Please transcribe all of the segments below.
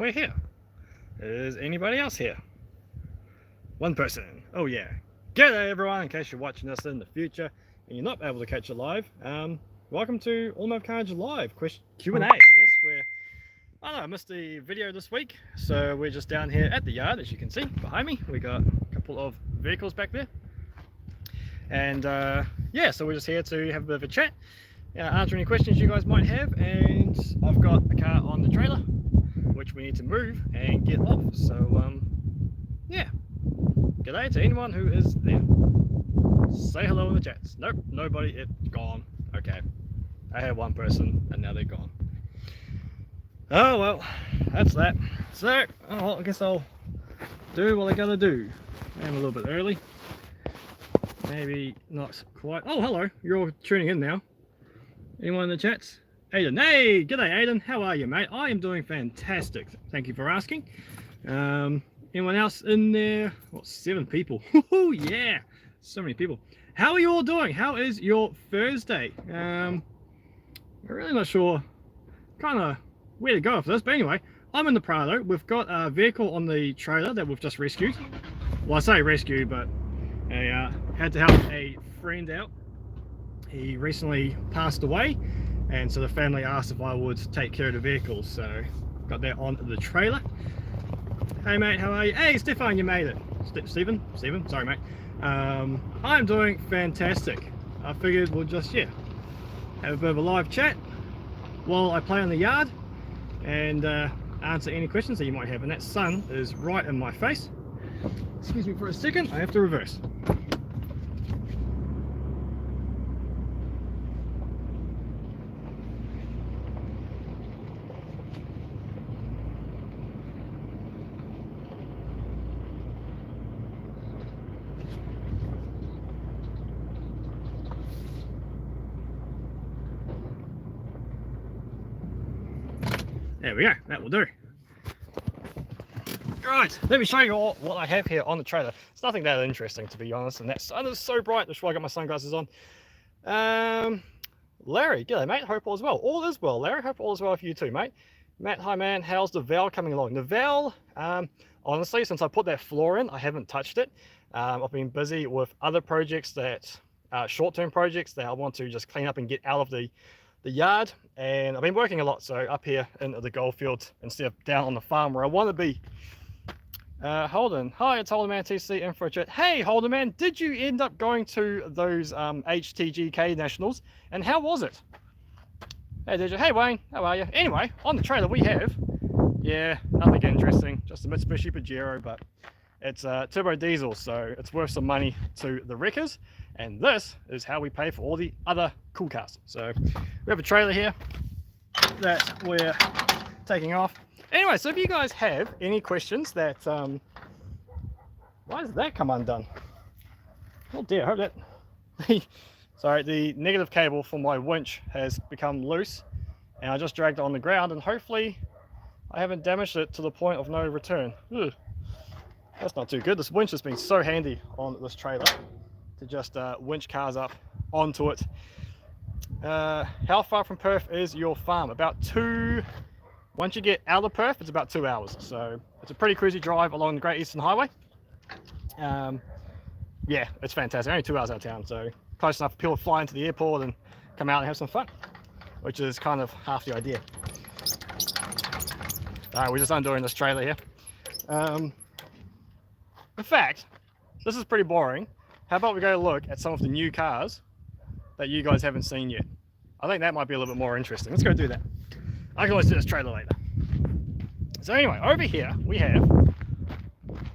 We're here. Is anybody else here? One person. Oh yeah. G'day everyone, in case you're watching this in the future and you're not able to catch it live. Welcome to Automotive Karnage Live Q&A, I guess. I missed the video this week, so we're just down here at the yard, as you can see behind me. We got a couple of vehicles back there. And yeah, so we're just here to have a bit of a chat, answer any questions you guys might have, and I've got a car on the trailer which we need to move and get off. So yeah, g'day to anyone who is there. Say hello in the chats. Nope, nobody. It's gone. Okay, I had one person and now they're gone. Oh well, that's that. So well, I guess I'll do what I gotta do. I'm a little bit early, maybe not quite. Oh hello, you're all tuning in now. Anyone in the chats? Aiden, hey, g'day Aiden, how are you mate? I am doing fantastic, thank you for asking. Anyone else in there? What, 7 people? Oh yeah, so many people. How are you all doing? How is your Thursday? I'm really not sure kind of where to go for this, but anyway, I'm in the Prado. We've got a vehicle on the trailer that we've just rescued. Well, I say rescue, but I had to help a friend out. He recently passed away, and so the family asked if I would take care of the vehicle, so got that on the trailer. Hey mate, how are you? Hey Stefan, you made it. Stephen, sorry mate. I'm doing fantastic. I figured we'll just have a bit of a live chat while I play on the yard and answer any questions that you might have. And that sun is right in my face. Excuse me for a second, I have to reverse. There we go, that will do. Right, let me show you all what I have here on the trailer. It's nothing that interesting, to be honest, and that sun is so bright, that's why I got my sunglasses on. Larry, g'day mate, hope all is well. All is well, Larry, hope all is well for you too, mate. Matt, hi man, how's the Val coming along? The Val, honestly, since I put that floor in, I haven't touched it. I've been busy with other projects that, short-term projects that I want to just clean up and get out of the yard, and I've been working a lot, so up here in the goldfield instead of down on the farm where I want to be. Holden, hi, it's Holden Man TC in for a chat. Hey Holden Man, did you end up going to those HTGK Nationals, and how was it? Hey DJ, hey Wayne, how are you? Anyway, on the trailer we have, nothing interesting, just a Mitsubishi Pajero, but it's turbo diesel, so it's worth some money to the wreckers, and this is how we pay for all the other cool cars. So we have a trailer here that we're taking off. Anyway, so if you guys have any questions that why does that come undone? Oh dear, I hope that sorry, the negative cable for my winch has become loose, and I just dragged it on the ground, and hopefully I haven't damaged it to the point of no return. Ugh. That's not too good. This winch has been so handy on this trailer to just winch cars up onto it. How far from Perth is your farm? About 2, once you get out of Perth, it's about 2 hours. So it's a pretty cruisy drive along the Great Eastern Highway. Yeah, it's fantastic. Only 2 hours out of town, so close enough for people to fly into the airport and come out and have some fun, which is kind of half the idea. We're just undoing this trailer here. In fact, this is pretty boring. How about we go look at some of the new cars that you guys haven't seen yet? I think that might be a little bit more interesting. Let's go do that. I can always do this trailer later. So anyway, over here we have, well,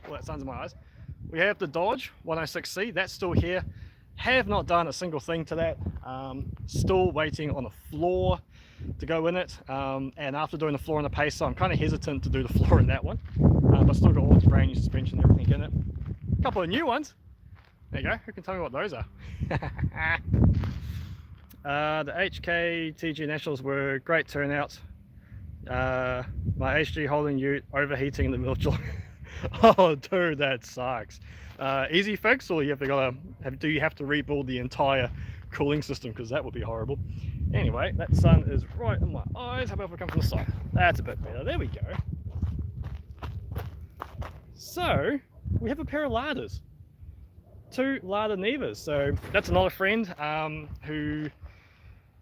that sun's in my eyes. We have the Dodge 106C, that's still here. Have not done a single thing to that. Still waiting on the floor to go in it. And after doing the floor and the Pacer, I'm kind of hesitant to do the floor in that one. But still got all the brand new suspension and everything in it. A couple of new ones. There you go. Who can tell me what those are? The HKTG Nationals were great turnout. My HG holding ute overheating in the middle of July. Oh dude, that sucks. Easy fix, or do you have to rebuild the entire cooling system, because that would be horrible. Anyway, that sun is right in my eyes. How about if we come from the side? That's a bit better. There we go. So we have a pair of larders, 2 Lada Nevas. So that's another friend who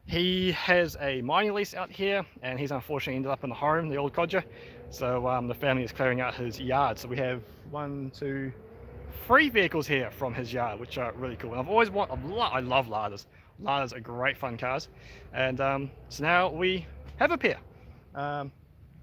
he has a mining lease out here, and he's unfortunately ended up in the home, the old codger. So the family is clearing out his yard. So we have 1, 2, 3 vehicles here from his yard, which are really cool. And I've always I love Ladas. Ladas are great fun cars, and so now we have a pair.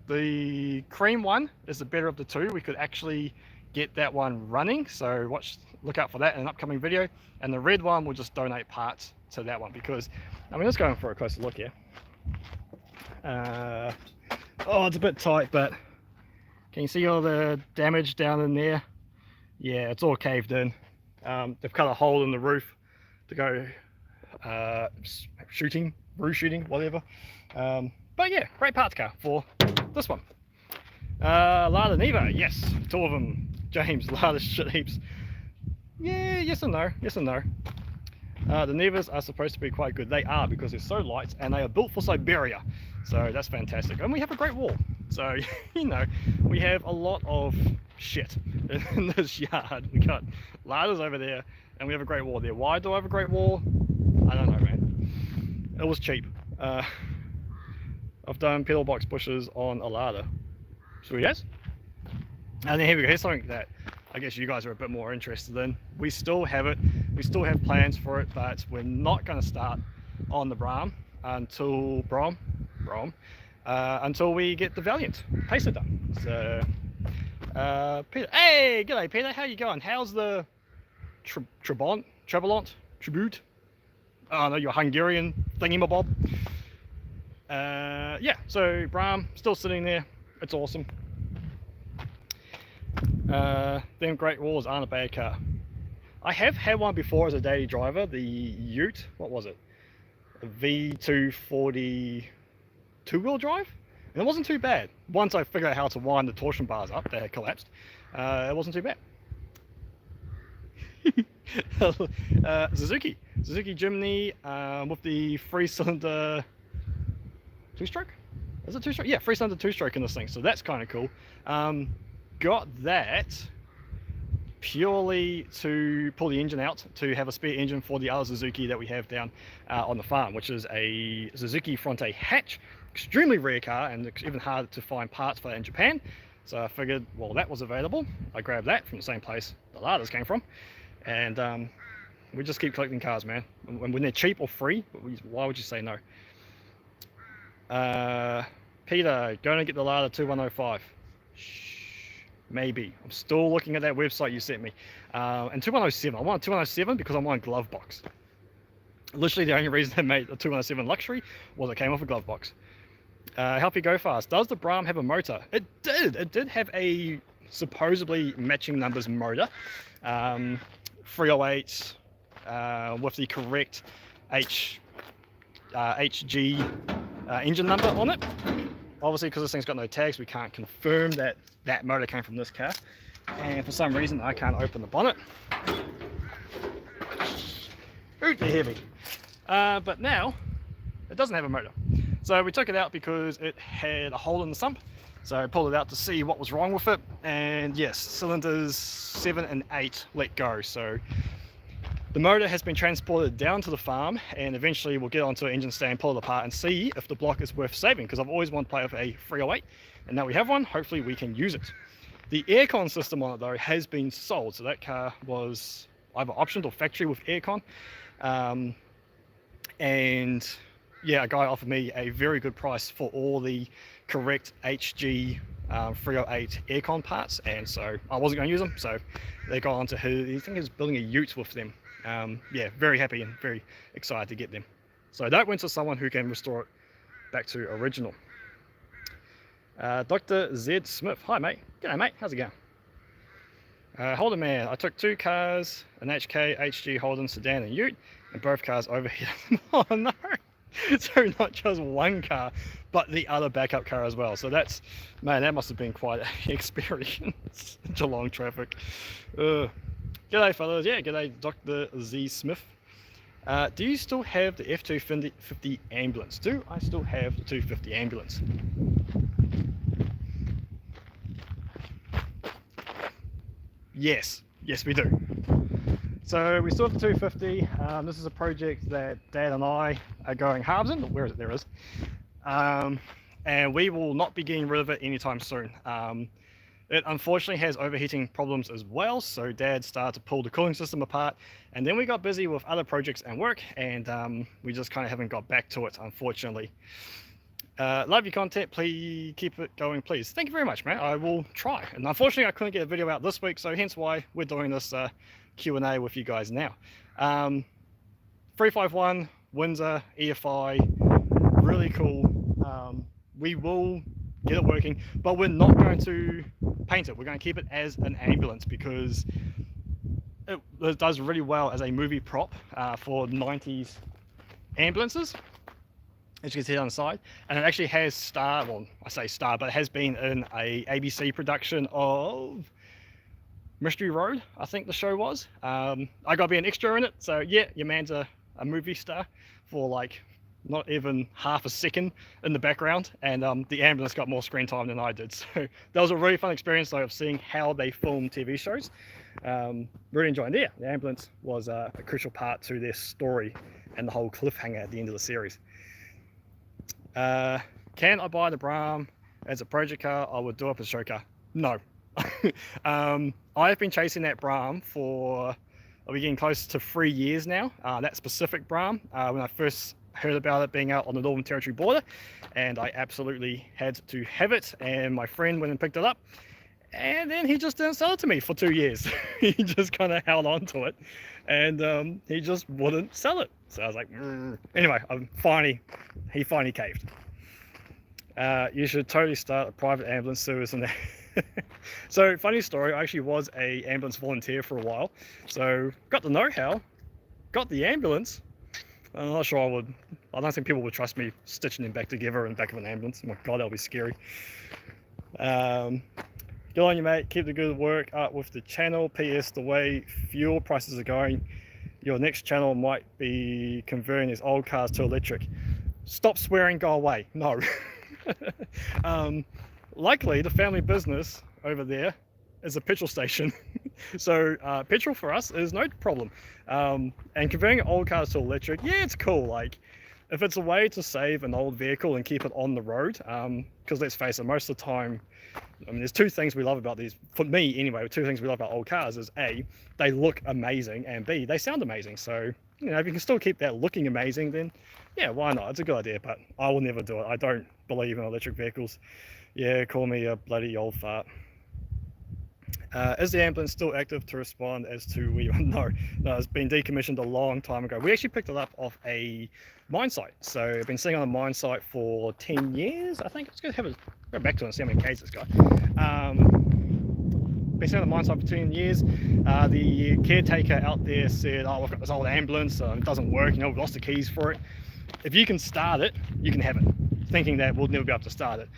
The cream one is the better of the 2. We could actually get that one running, so look out for that in an upcoming video. And the red one, we'll just donate parts to that one, because I mean, let's go in for a closer look here. Oh, it's a bit tight, but can you see all the damage down in there? Yeah, it's all caved in. They've cut a hole in the roof to go roof shooting, whatever. But yeah, great parts car for this one. Lada Neva, yes, 2 of them. James, Lada shit heaps. Yeah, yes and no, yes and no. The Nevas are supposed to be quite good. They are, because they're so light and they are built for Siberia. So that's fantastic. And we have a great wall. So, you know, we have a lot of shit in this yard. We got Ladas over there, and we have a great wall there. Why do I have a great wall? I don't know, man. It was cheap. I've done pedal box bushes on a Lada. Sweet as. And then here we go. Here's something that I guess you guys are a bit more interested in. We still have it. We still have plans for it, but we're not going to start on the Brom until until we get the Valiant Pacer done. So, Peter, hey, g'day Peter. How you going? How's the Trabant? Oh no, your Hungarian thingamabob. Yeah. So Bram still sitting there. It's awesome. Them Great Walls aren't a bad car. I have had one before as a daily driver, the Ute, what was it? A V240 two-wheel drive? And it wasn't too bad. Once I figured out how to wind the torsion bars up, they had collapsed. It wasn't too bad. Suzuki Jimny with the 3-cylinder 2-stroke? Is it 2-stroke? Yeah, 3-cylinder 2-stroke in this thing, so that's kind of cool. Got that purely to pull the engine out, to have a spare engine for the other Suzuki that we have down on the farm, which is a Suzuki Fronte hatch. Extremely rare car, and it's even harder to find parts for that in Japan. So I figured, well, that was available. I grabbed that from the same place the Ladas came from, and we just keep collecting cars, man. When they're cheap or free, why would you say no? Peter, going to get the Lada 2105. Maybe. I'm still looking at that website you sent me. And 2107. I want a 2107 because I'm on glove box. Literally the only reason they made a 2107 luxury was it came off a glove box. Help you go fast. Does the Bram have a motor? It did. It did have a supposedly matching numbers motor. 308 with the correct HG engine number on it. Obviously, because this thing's got no tags, we can't confirm that that motor came from this car. And for some reason, I can't open the bonnet. Ooh, they're heavy. But now, it doesn't have a motor. So we took it out because it had a hole in the sump. So I pulled it out to see what was wrong with it. And yes, cylinders 7 and 8 let go. So the motor has been transported down to the farm, and eventually we'll get onto an engine stand, pull it apart, and see if the block is worth saving, because I've always wanted to play with a 308, and now we have one. Hopefully we can use it. The aircon system on it though has been sold, so that car was either optioned or factory with aircon. And yeah, a guy offered me a very good price for all the correct HG 308 aircon parts, and so I wasn't going to use them, so they got onto his, I think he was building a Ute with them. Yeah, very happy and very excited to get them. So that went to someone who can restore it back to original. Dr. Z Smith, hi mate. G'day mate, how's it going? Holden man, I took 2 cars, an HK, HG, Holden, sedan and Ute, and both cars overheated. Oh no! So not just one car, but the other backup car as well. So that's, man, that must have been quite an experience. Geelong traffic. G'day fellas, yeah, g'day Dr. Z Smith. Do you still have the F250 ambulance? Do I still have the 250 ambulance? Yes, yes we do. So we still have the 250. This is a project that Dad and I are going halves in. Where is it? There it is. And we will not be getting rid of it anytime soon. It unfortunately has overheating problems as well, so Dad started to pull the cooling system apart, and then we got busy with other projects and work, and we just kind of haven't got back to it, unfortunately. Love your content, please keep it going, please. Thank you very much, man. I will try. And unfortunately I couldn't get a video out this week, so hence why we're doing this Q&A with you guys now. 351 Windsor EFI, really cool. We will get it working, but we're not going to paint it. We're going to keep it as an ambulance because it does really well as a movie prop for 90s ambulances, as you can see on the side. And it actually has starred, well, I say star, but it has been in a ABC production of Mystery Road, I think the show was. I got to be an extra in it, so yeah, your man's a movie star for like not even half a second in the background, and the ambulance got more screen time than I did. So that was a really fun experience though, of seeing how they film TV shows. Really enjoying it. Yeah, the ambulance was a crucial part to their story and the whole cliffhanger at the end of the series. Can I buy the Bram as a project car? I would do it as a show car. No. I've been chasing that Bram for, we're getting close to 3 years now, that specific Bram, when I first heard about it being out on the Northern Territory border, and I absolutely had to have it, and my friend went and picked it up, and then he just didn't sell it to me for 2 years. He just kind of held on to it, and he just wouldn't sell it. So I was like, anyway, he finally caved. You should totally start a private ambulance service in there. So funny story, I actually was a ambulance volunteer for a while, so got the know-how, got the ambulance. I'm not sure I don't think people would trust me stitching them back together in the back of an ambulance. Oh my god, that'll be scary. Good on you, mate. Keep the good work up with the channel. PS, the way fuel prices are going, your next channel might be converting these old cars to electric. Stop swearing, go away. No. Luckily, the family business over there is a petrol station. So petrol for us is no problem. And converting old cars to electric, yeah, it's cool. Like, if it's a way to save an old vehicle and keep it on the road, because let's face it, most of the time, I mean, there's two things we love about these, for me anyway, two things we love about old cars is A, they look amazing, and B, they sound amazing. So, you know, if you can still keep that looking amazing, then yeah, why not? It's a good idea, but I will never do it. I don't believe in electric vehicles. Yeah, call me a bloody old fart. Is the ambulance still active to respond as to no, it's been decommissioned a long time ago. We actually picked it up off a mine site. So I've been sitting on a mine site for 10 years, I think. Let's go back to it and see how many Ks it's got. Been sitting on the mine site for 10 years. The caretaker out there said, oh, we've got this old ambulance, it doesn't work, you know, we've lost the keys for it. If you can start it, you can have it. Thinking that we'll never be able to start it.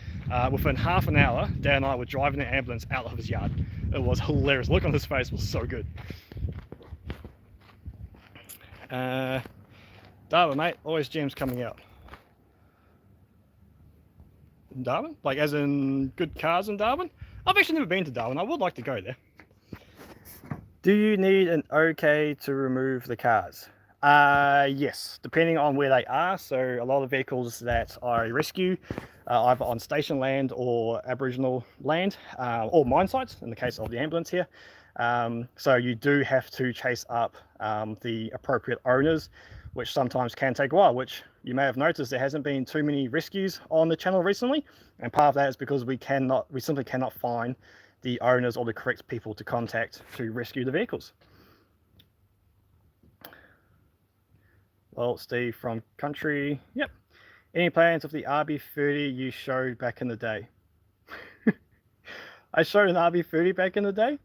Within half an hour, Dad and I were driving the ambulance out of his yard. It was hilarious. Look on his face was so good. Darwin, mate, always gems coming out. Darwin? Like as in good cars in Darwin? I've actually never been to Darwin. I would like to go there. Do you need an OK to remove the cars? Yes, depending on where they are. So a lot of vehicles that I rescue either on station land or Aboriginal land, or mine sites in the case of the ambulance here. So you do have to chase up the appropriate owners, which sometimes can take a while, which you may have noticed there hasn't been too many rescues on the channel recently. And part of that is because we simply cannot find the owners or the correct people to contact to rescue the vehicles. Well, Steve from Country, yep. Any plans of the RB30 you showed back in the day? I showed an RB30 back in the day.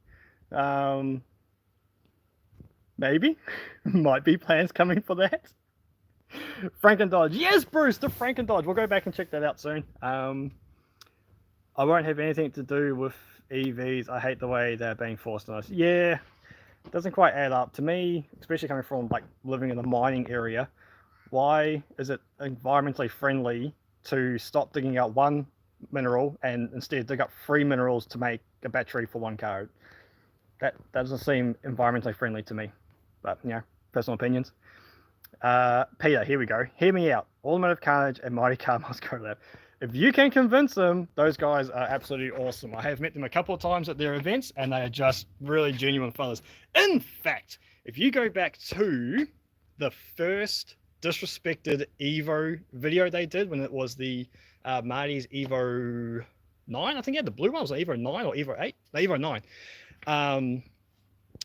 Maybe. Might be plans coming for that. Franken Dodge. Yes, Bruce, the Franken Dodge. We'll go back and check that out soon. I won't have anything to do with EVs. I hate the way they're being forced on us. Yeah. It doesn't quite add up to me, especially coming from like living in a mining area. Why is it environmentally friendly to stop digging out one mineral and instead dig up 3 minerals to make a battery for one car? that doesn't seem environmentally friendly to me, but you know, personal opinions. Peter, here we go. Hear me out. Automotive Karnage and Mighty Car must go lab. If you can convince them, those guys are absolutely awesome. I have met them a couple of times at their events, and they are just really genuine fellas. In fact, if you go back to the first disrespected Evo video they did, when it was the Marty's Evo 9, I think he had the blue one. Was it Evo 9 or Evo 8? No, Evo 9.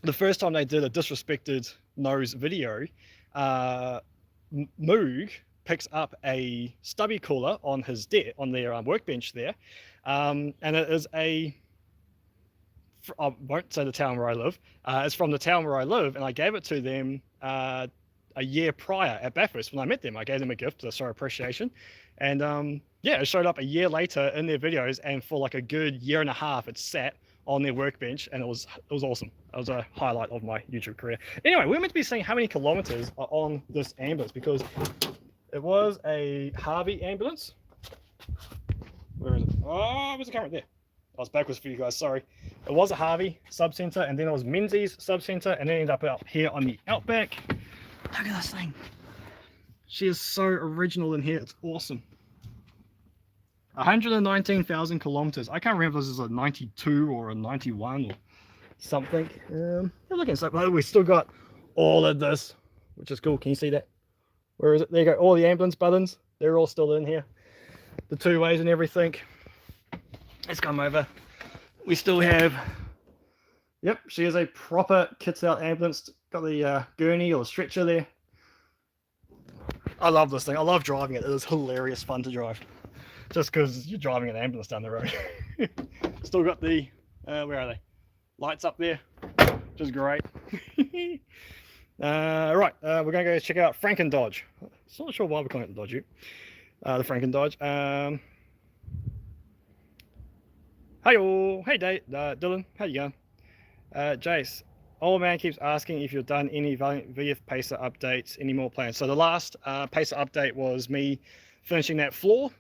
The first time they did a disrespected nose video, Moog picks up a stubby cooler on his on their workbench there, and it is I won't say the town where I live. It's from the town where I live, and I gave it to them a year prior at Bathurst when I met them. I gave them a gift to show appreciation, and yeah, it showed up a year later in their videos, and for like a good year and a half, it sat on their workbench, and it was awesome. It was a highlight of my YouTube career. Anyway, we're meant to be seeing how many kilometers are on this ambulance, because it was a Harvey ambulance. Where is it? Oh, where's the camera? There. I was backwards for you guys, sorry. It was a Harvey sub-center, and then it was Menzies sub-center, and then ended up out here on the Outback. Look at this thing. She is so original in here, it's awesome. 119,000 kilometers. I can't remember if this is a 92 or a 91 or something. Look at it. We still got all of this, which is cool. Can you see that? Where is it? There you go. All the ambulance buttons, they're all still in here. The two ways and everything. Let's come over. We still have, yep, she is a proper kits out ambulance. Got the gurney or stretcher there. I love this thing. I love driving it. It is hilarious fun to drive. Just because you're driving an ambulance down the road. Still got the, where are they? Lights up there, which is great. Right, we're going to go check out Franken Dodge. I'm not sure why we're calling it the Dodge Ute. The Franken Dodge. Hey all, hey Dave, Dylan, how you going? Jace, old man keeps asking if you've done any VF Pacer updates, any more plans. So the last Pacer update was me finishing that floor,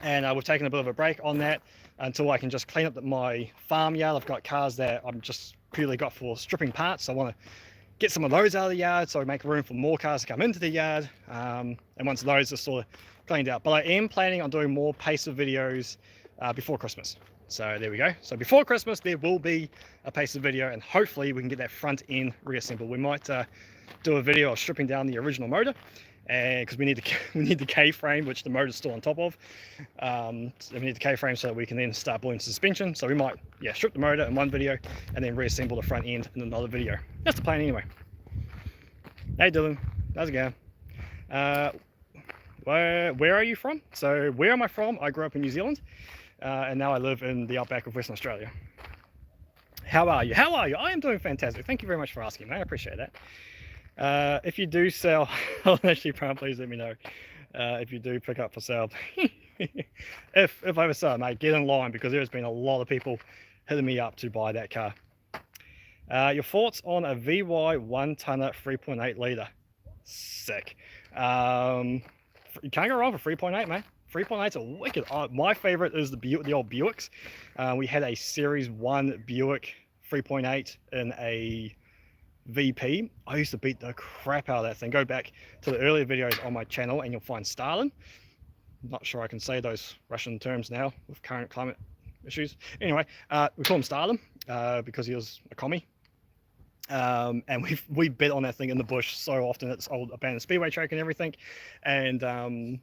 and we've taken a bit of a break on that until I can just clean up my farmyard. I've got cars that I'm just purely got for stripping parts. So I want to get some of those out of the yard so I make room for more cars to come into the yard, and once those are sort of cleaned out. But I am planning on doing more Pacer videos before Christmas. So there we go. So before Christmas there will be a Pacer video, and hopefully we can get that front end reassembled. We might do a video of stripping down the original motor, and because we need the K-frame, which the motor's still on top of. So we need the K-frame so that we can then start building suspension. So we might, yeah, strip the motor in one video and then reassemble the front end in another video. That's the plan anyway. Hey Dylan, how's it going? Where are you from? So where am I from? I grew up in New Zealand, and now I live in the outback of Western Australia. How are you? How are you? I am doing fantastic. Thank you very much for asking, mate. I appreciate that. If you do sell, actually, please let me know. If you do pick up for sale, if I ever sell, mate, get in line, because there's been a lot of people hitting me up to buy that car. Your thoughts on a VY 1-tonner 3.8 litre? Sick. You can't go wrong for 3.8, man. 3.8's a wicked. My favorite is the old Buicks. We had a Series 1 Buick 3.8 in a VP. I used to beat the crap out of that thing. Go back to the earlier videos on my channel and you'll find Stalin. I'm not sure I can say those Russian terms now with current climate issues. Anyway, we call him Stalin because he was a commie. And we bet on that thing in the bush so often. It's old abandoned speedway track and everything. And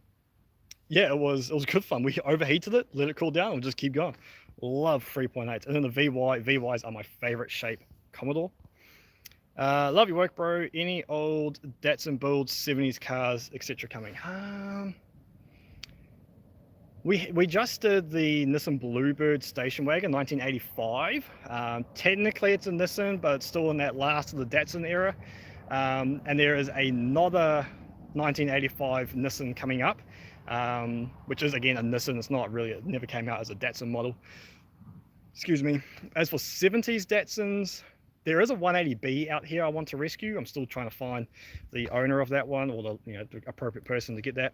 yeah, it was good fun. We overheated it, let it cool down, and just keep going. Love 3.8. And then the VYs are my favorite shape. Commodore. Love your work, bro. Any old Datsun builds, 70s cars, etc. coming? We just did the Nissan Bluebird station wagon, 1985. Technically it's a Nissan, but it's still in that last of the Datsun era. And there is another 1985 Nissan coming up, which is again a Nissan. It's not really, it never came out as a Datsun model. Excuse me. As for 70s Datsuns, there is a 180B out here I want to rescue. I'm still trying to find the owner of that one, or the appropriate person to get that,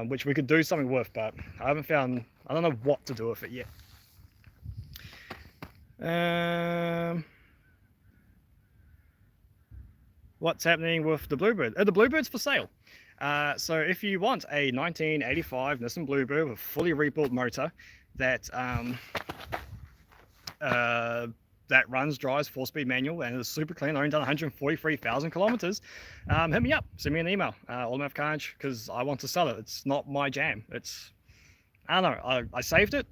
which we could do something with, but I haven't found, I don't know what to do with it yet. what's happening with the Bluebird. The Bluebird's for sale. So if you want a 1985 Nissan Bluebird with fully rebuilt motor that runs, drives 4-speed manual and is super clean, only done 143,000 kilometers, hit me up, send me an email, Automotive Karnage, because I want to sell it. It's not my jam. I don't know, I saved it,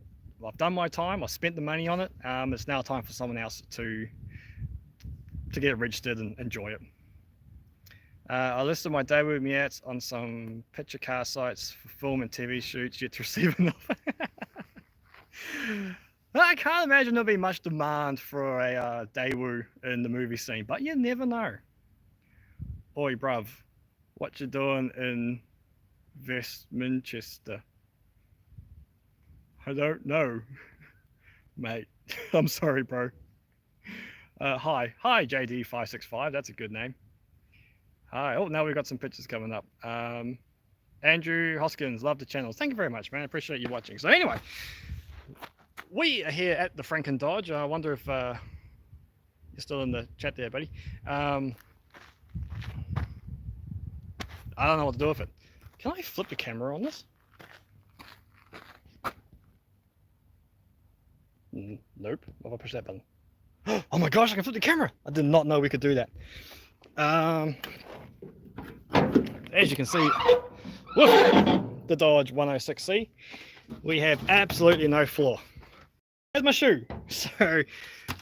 I've done my time, I spent the money on it. It's now time for someone else to get it registered and enjoy it. I listed my debut Miats on some picture car sites for film and TV shoots, yet to receive an offer. I can't imagine there'll be much demand for a Daewoo in the movie scene, but you never know. Oi, bruv, what you doing in Westminster? I don't know, mate. I'm sorry, bro. Hi, JD565. That's a good name. Hi. Oh, now we've got some pictures coming up. Andrew Hoskins, love the channels. Thank you very much, man. I appreciate you watching. So anyway, we are here at the Franken Dodge. I wonder if you're still in the chat there, buddy. I don't know what to do with it. Can I flip the camera on this? Nope. What if I push that button? Oh my gosh, I can flip the camera. I did not know we could do that. As you can see, with the Dodge 106C, we have absolutely no floor. There's my shoe. So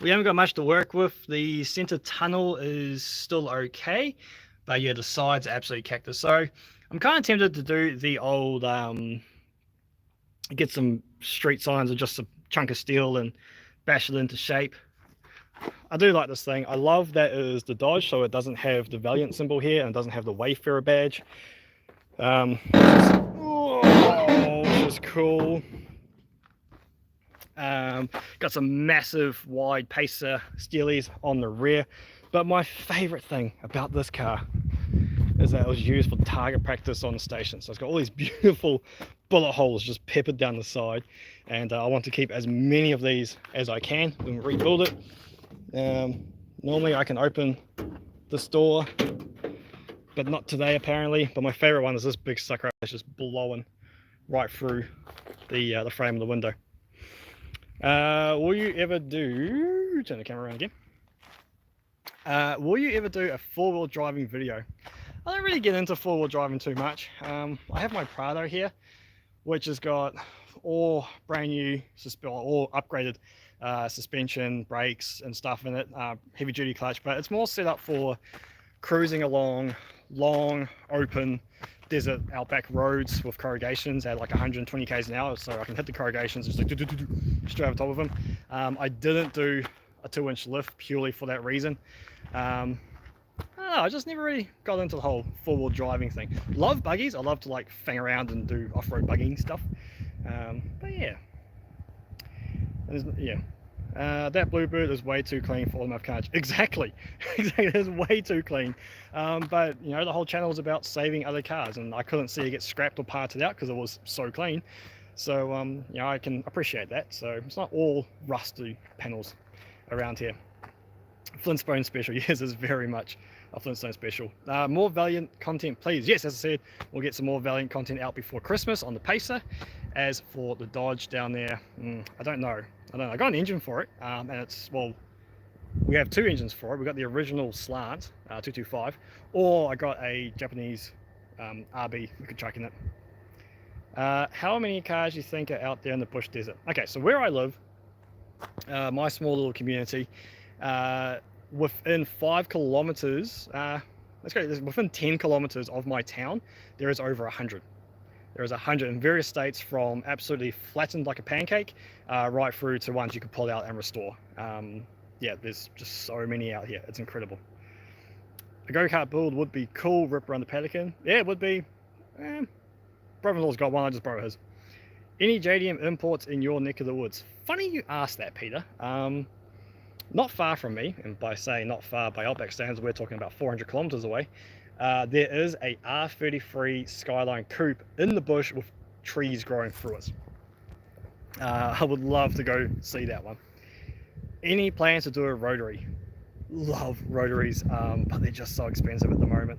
we haven't got much to work with. The center tunnel is still okay, but yeah, the sides are absolutely cactus. So I'm kind of tempted to do the old, get some street signs or just a chunk of steel and bash it into shape. I do like this thing. I love that it is the Dodge, so it doesn't have the Valiant symbol here and it doesn't have the Wayfarer badge. Which is cool. Got some massive wide pacer steelies on the rear, but my favorite thing about this car is that it was used for target practice on the station. So it's got all these beautiful bullet holes just peppered down the side, and I want to keep as many of these as I can and rebuild it. Normally I can open this door, but not today apparently. But my favorite one is this big sucker that's just blowing right through the frame of the window. Will you ever do, turn the camera around again, will you ever do a four-wheel driving video? I don't really get into four-wheel driving too much. I have my Prado here, which has got all brand new, all upgraded suspension, brakes and stuff in it, heavy duty clutch, but it's more set up for cruising along long open desert outback roads with corrugations at like 120 k's an hour, so I can hit the corrugations just like straight over top of them. I didn't do a 2-inch lift purely for that reason. I don't know, I just never really got into the whole four-wheel driving thing. Love buggies. I love to like fang around and do off-road buggying stuff. But yeah, that Bluebird is way too clean for Automotive Karnage. Exactly, exactly. It's way too clean. But you know, the whole channel is about saving other cars, and I couldn't see it get scrapped or parted out because it was so clean. So you know, I can appreciate that. So it's not all rusty panels around here. Flintstone special, yes, is very much a Flintstone special. More Valiant content, please. Yes, as I said, we'll get some more Valiant content out before Christmas on the Pacer. As for the Dodge down there, I don't know. I got an engine for it, and it's, well, we have two engines for it. We got the original slant 225, or I got a Japanese RB we could chuck in it. How many cars do you think are out there in the bush desert? Okay, so where I live, my small little community, within 5 kilometers, let's go, within 10 kilometers of my town, there is over 100. There is 100 in various states, from absolutely flattened like a pancake right through to ones you can pull out and restore. Yeah, there's just so many out here. It's incredible. A go-kart build would be cool. Rip around the paddock in. Yeah, it would be. Brother-in-law's got one. I just borrow his. Any JDM imports in your neck of the woods? Funny you asked that, Peter. Not far from me, and by saying not far by Outback standards, we're talking about 400 kilometers away. There is a R33 Skyline coupe in the bush with trees growing through it. I would love to go see that one. Any plans to do a rotary? love rotaries, but they're just so expensive at the moment.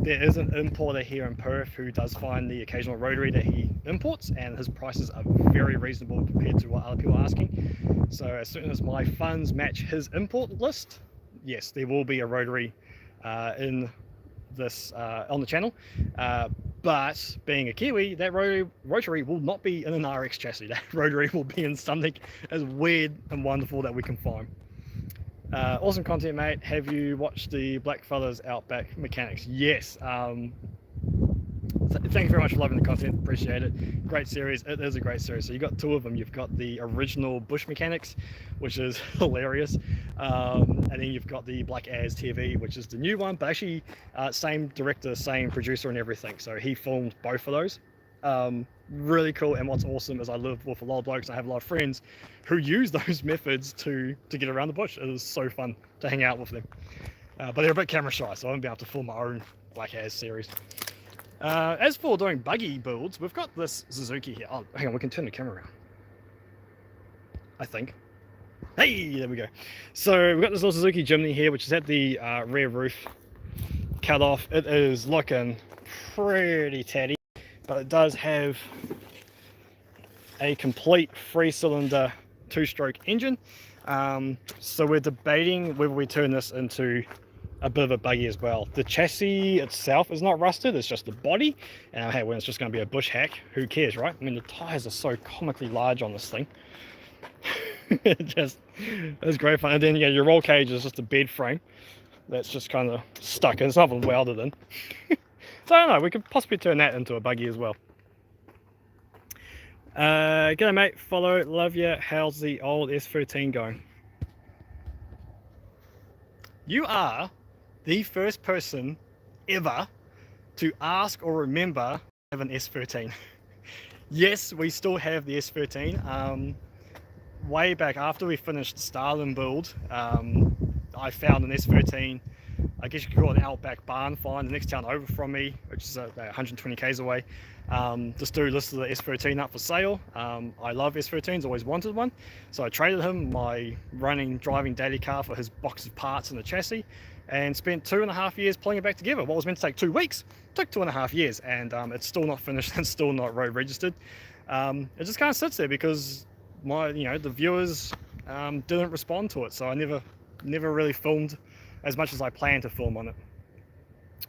There is an importer here in Perth who does find the occasional rotary that he imports, and his prices are very reasonable compared to what other people are asking. So as soon as my funds match his import list, yes, there will be a rotary in this on the channel. But being a Kiwi, that rotary will not be in an RX chassis. That rotary will be in something as weird and wonderful that we can find. Awesome content, mate. Have you watched the Blackfellas Outback Mechanics? Yes. Thank you very much for loving the content. Appreciate it. Great series. It is a great series. So you've got two of them. You've got the original Bush Mechanics, which is hilarious. And then you've got the Black As TV, which is the new one, but actually same director, same producer and everything. So he filmed both of those. Really cool. And what's awesome is I live with a lot of blokes. I have a lot of friends who use those methods to get around the bush. It is so fun to hang out with them. But they're a bit camera shy, so I won't be able to film my own Black As series. As for doing buggy builds, we've got this Suzuki here. Oh, hang on, we can turn the camera around, I think. Hey, there we go. So we've got this little Suzuki Jimny here, which is at the rear roof cut off. It is looking pretty tatty, but it does have a complete 3-cylinder 2-stroke engine. So we're debating whether we turn this into a bit of a buggy as well. The chassis itself is not rusted, it's just the body. And hey, when it's just going to be a bush hack, who cares, right? I mean, the tires are so comically large on this thing. It's great fun. And then yeah, your roll cage is just a bed frame that's just kind of stuck in. It's not even welded in. So I don't know, we could possibly turn that into a buggy as well. G'day mate, follow, love ya. How's the old S13 going? You are the first person ever to ask or remember I have an S13. Yes, we still have the S13. Way back after we finished the Starlin build, I found an S13, I guess you could call it an Outback barn find, the next town over from me, which is about 120 k's away. This dude listed the S13 up for sale. I love S13s, always wanted one. So I traded him my driving daily car for his box of parts and the chassis, and spent 2.5 years pulling it back together. What was meant to take 2 weeks took 2.5 years, and it's still not finished and still not road registered. It just kind of sits there because the viewers didn't respond to it, so I never really filmed as much as I planned to film on it.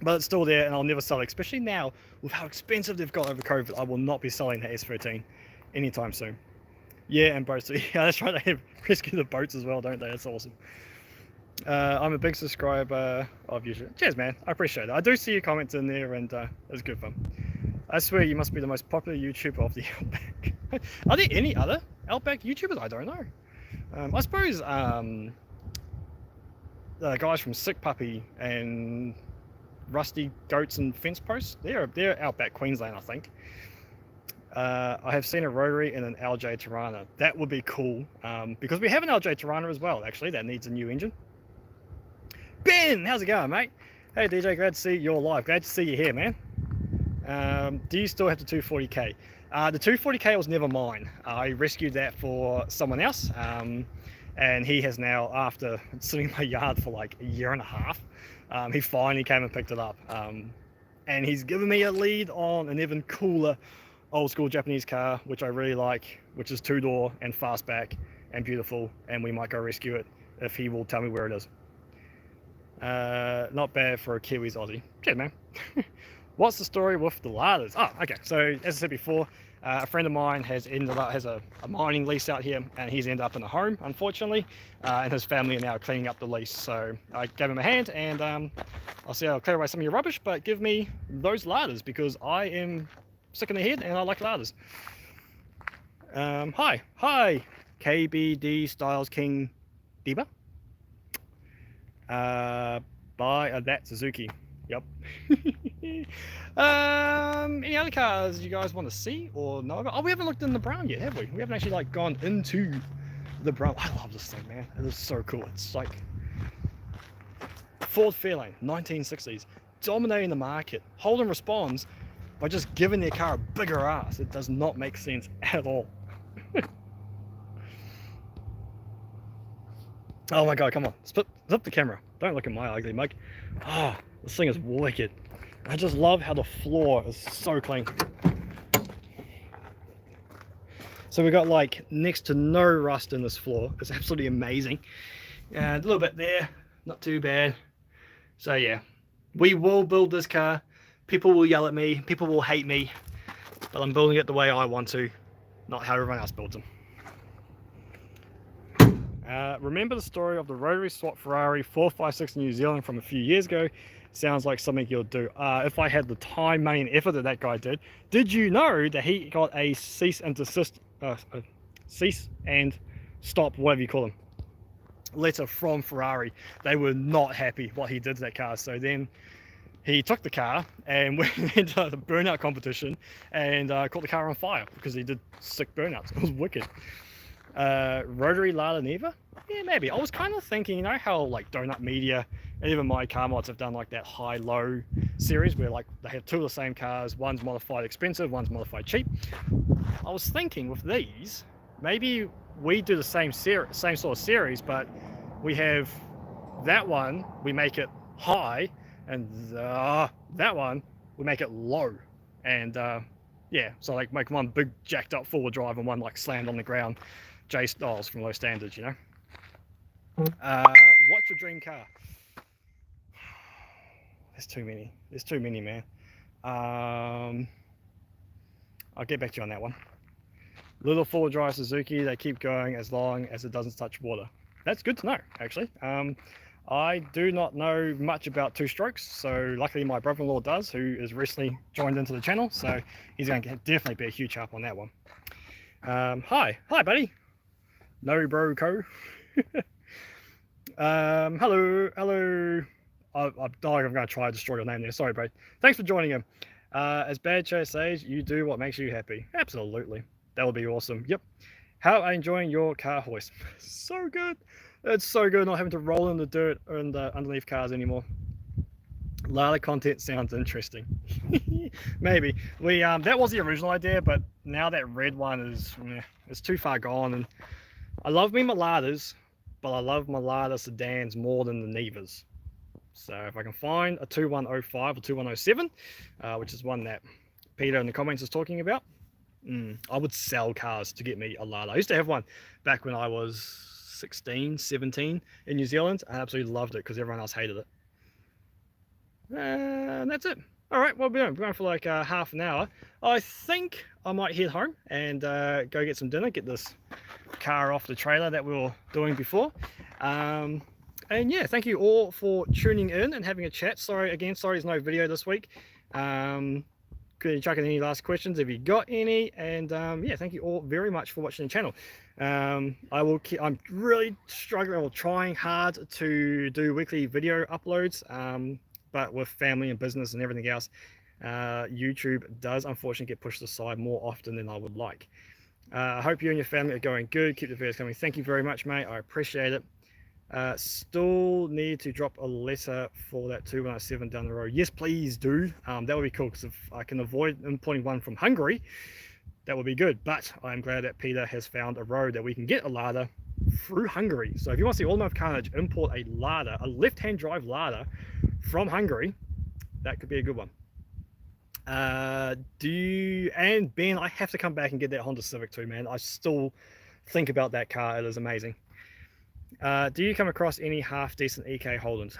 But it's still there, and I'll never sell it, especially now with how expensive they've got over COVID. I will not be selling the S13 anytime soon. Yeah, and boats. Yeah, that's right. They rescue the boats as well, don't they? That's awesome. I'm a big subscriber of you. Cheers, man. I appreciate it. I do see your comments in there, and it's good fun. I swear you must be the most popular YouTuber of the Outback. Are there any other Outback YouTubers? I don't know. I suppose the guys from Sick Puppy and Rusty Goats and Fence Posts, they're Outback Queensland, I think. I have seen a rotary in an LJ Tirana. That would be cool, because we have an LJ Tirana as well, actually, that needs a new engine. Ben, how's it going, mate? Hey DJ, glad to see you're live. Glad to see you here, man. Do you still have the 240k? The 240k was never mine. I rescued that for someone else, and he has now, after sitting in my yard for like 1.5 years, he finally came and picked it up. And he's given me a lead on an even cooler old school Japanese car, which I really like, which is 2-door and fastback and beautiful, and we might go rescue it if he will tell me where it is. Not bad for a Kiwi's Aussie. Cheers, man. What's the story with the larders? Oh, okay. So as I said before, a friend of mine has a mining lease out here, and he's ended up in a home, unfortunately, and his family are now cleaning up the lease. So I gave him a hand, and I'll see I'll clear away some of your rubbish, but give me those larders because I am sick in the head and I like larders. Hi, KBD Styles King Diba. Buy that Suzuki. Yep. Any other cars you guys want to see or know about? Oh, we haven't looked in the brown yet, have we? We haven't actually like gone into the brown. I love this thing, man. It is so cool. It's like Ford Fairlane, 1960s, dominating the market. Holden responds by just giving their car a bigger ass. It does not make sense at all. Oh my god, come on. Zip the camera. Don't look at my ugly mug. Oh, this thing is wicked. I just love how the floor is so clean. So we've got like next to no rust in this floor. It's absolutely amazing. And a little bit there, not too bad. So yeah, we will build this car. People will yell at me, people will hate me, but I'm building it the way I want to, not how everyone else builds them. Remember the story of the rotary swap Ferrari 456 in New Zealand from a few years ago? Sounds like something you'll do. If I had the time, money, and effort that guy did you know that he got a cease and desist, cease and stop, whatever you call them, letter from Ferrari? They were not happy what he did to that car. So then he took the car and went into the burnout competition and caught the car on fire because he did sick burnouts. It was wicked. Rotary Lada Neva? Yeah, maybe. I was kind of thinking, you know how like Donut Media and even my car mods have done like that high-low series where like they have two of the same cars, one's modified expensive, one's modified cheap. I was thinking with these, maybe we do the same sort of series, but we have that one, we make it high, and that one, we make it low. And yeah, so like make one big jacked up forward drive and one like slammed on the ground. J Styles from Low Standards, you know. What's your dream car? There's too many. There's too many, man. I'll get back to you on that one. Little forward drive Suzuki, they keep going as long as it doesn't touch water. That's good to know, actually. I do not know much about two-strokes, so luckily my brother-in-law does, who has recently joined into the channel, so he's going to definitely be a huge help on that one. Hi buddy. No bro co. Hello. I'm dying. I'm going to try to destroy your name there. Sorry, bro. Thanks for joining him. As Bad Show says, you do what makes you happy. Absolutely. That would be awesome. Yep. How are you enjoying your car hoist? So good. It's so good not having to roll in the dirt and underneath cars anymore. Lada content sounds interesting. Maybe. We that was the original idea, but now that red one is it's too far gone. And I love me Ladas, but I love my Lada sedans more than the Nevas. So if I can find a 2105 or 2107, which is one that Peter in the comments is talking about, I would sell cars to get me a Lada. I used to have one back when I was 16, 17 in New Zealand. I absolutely loved it because everyone else hated it. And that's it. All right, well, we're going for like half an hour. I think I might head home and go get some dinner, get this car off the trailer that we were doing before. And yeah, thank you all for tuning in and having a chat. Sorry there's no video this week. Could you chuck in any last questions if you got any? And yeah, thank you all very much for watching the channel. I'm really struggling or trying hard to do weekly video uploads, but with family and business and everything else, YouTube does unfortunately get pushed aside more often than I would like. I hope you and your family are going good. Keep the videos coming. Thank you very much, mate. I appreciate it. Still need to drop a letter for that 2107 down the road. Yes, please do. That would be cool, because if I can avoid importing one from Hungary, that would be good. But I'm glad that Peter has found a road that we can get a Lada through Hungary. So if you want to see Automotive Karnage import a Lada, a left-hand drive Lada from Hungary, that could be a good one. And Ben, I have to come back and get that Honda Civic too, man. I still think about that car. It is amazing. Do you come across any half decent EK Holdens?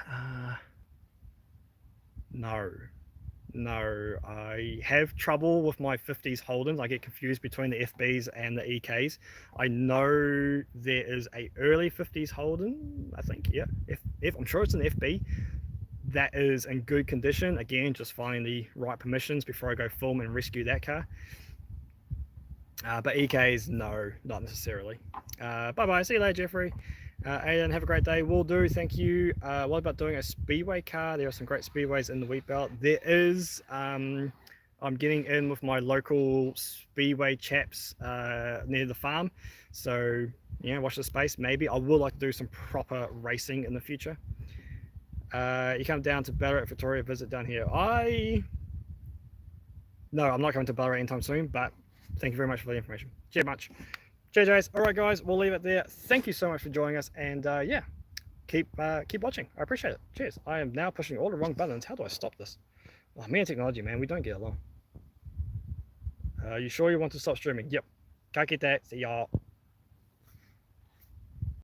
No, I have trouble with my 50s Holdens. I get confused between the FBs and the EKs. I know there is a early 50s Holden, I think, yeah, I'm sure it's an FB that is in good condition. Again, just finding the right permissions before I go film and rescue that car. But EKs, no, not necessarily. Bye bye, see you later, Jeffrey. Aiden, have a great day. Will do, thank you. What about doing a speedway car? There are some great speedways in the wheat belt. There is. I'm getting in with my local speedway chaps near the farm, so yeah, watch the space. Maybe I would like to do some proper racing in the future. You come down to Ballarat, Victoria, visit down here. No, I'm not coming to Ballarat anytime soon, but thank you very much for the information. Cheers much. JJ's. All right, guys, we'll leave it there. Thank you so much for joining us, and yeah, keep watching. I appreciate it. Cheers. I am now pushing all the wrong buttons. How do I stop this? Oh, me and technology, man, we don't get along. You sure you want to stop streaming? Yep. Can't get that. See y'all.